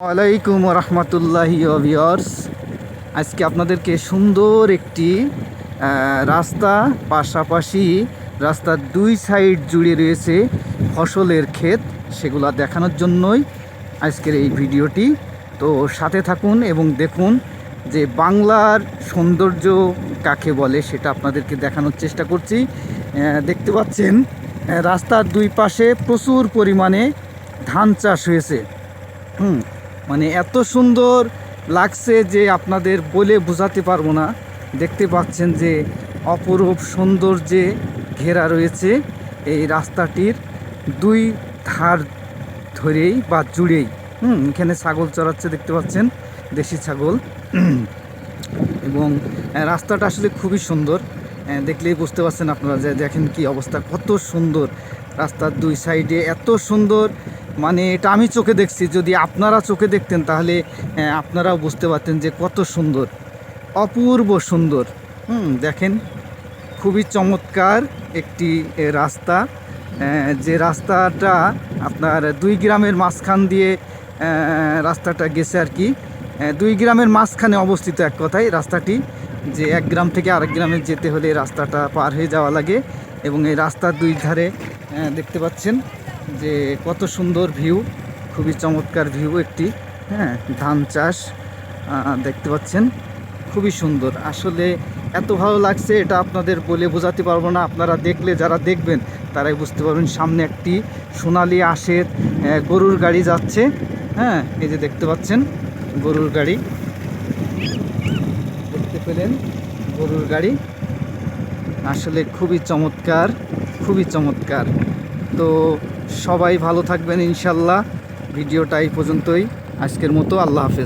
ওয়ালাইকুম রহমতুল্লাহি ভিউয়ার্স। আজকে আপনাদেরকে সুন্দর একটি রাস্তা, পাশাপাশি রাস্তার দুই সাইড জুড়ে রয়েছে ফসলের ক্ষেত, সেগুলা দেখানোর জন্যই আজকের এই ভিডিওটি। তো সাথে থাকুন এবং দেখুন যে বাংলার সৌন্দর্য কাকে বলে সেটা আপনাদেরকে দেখানোর চেষ্টা করছি। দেখতে পাচ্ছেন রাস্তার দুই পাশে প্রচুর পরিমাণে ধান চাষ হয়েছে। মানে এত সুন্দর লাগছে যে আপনাদের বলে বোঝাতে পারবো না। দেখতে পাচ্ছেন যে অপরূপ সৌন্দর্যে ঘেরা রয়েছে এই রাস্তাটির দুই ধার ধরেই বা জুড়েই। এখানে ছাগল চড়াচ্ছে, দেখতে পাচ্ছেন দেশি ছাগল। এবং রাস্তাটা আসলে খুবই সুন্দর, দেখলেই বুঝতে পারছেন আপনারা যে দেখেন কি অবস্থা, কত সুন্দর রাস্তার দুই সাইডে, এত সুন্দর। মানে এটা আমি চোখে দেখছি, যদি আপনারা চোখে দেখতেন তাহলে আপনারাও বুঝতে পারতেন যে কত সুন্দর, অপূর্ব সুন্দর। দেখেন খুবই চমৎকার একটি রাস্তা, যে রাস্তাটা আপনার দুই গ্রামের মাঝখান দিয়ে রাস্তাটা গেছে আর কি। দুই গ্রামের মাঝখানে অবস্থিত এক কথায় রাস্তাটি, যে এক গ্রাম থেকে আরেক গ্রামে যেতে হলে রাস্তাটা পার হয়ে যাওয়া লাগে। এবং এই রাস্তার দুই ধারে দেখতে পাচ্ছেন যে কত সুন্দর ভিউ, খুবই চমৎকার ভিউ একটি। ধান চাষ দেখতে পাচ্ছেন, খুবই সুন্দর। আসলে এত ভালো লাগছে, এটা আপনাদের বলে বোঝাতে পারবো না। আপনারা দেখলে, যারা দেখবেন তারাই বুঝতে পারবেন। সামনে একটি সোনালী আঁশের গরুর গাড়ি যাচ্ছে। এই যে দেখতে পাচ্ছেন গরুর গাড়ি, দেখতে পেলেন গরুর গাড়ি। আসলে খুবই চমৎকার, খুবই চমৎকার। তো সবাই ভালো থাকবেন ইনশাল্লাহ। ভিডিওটা এই পর্যন্তই আজকের মতো। আল্লাহ হাফেজ।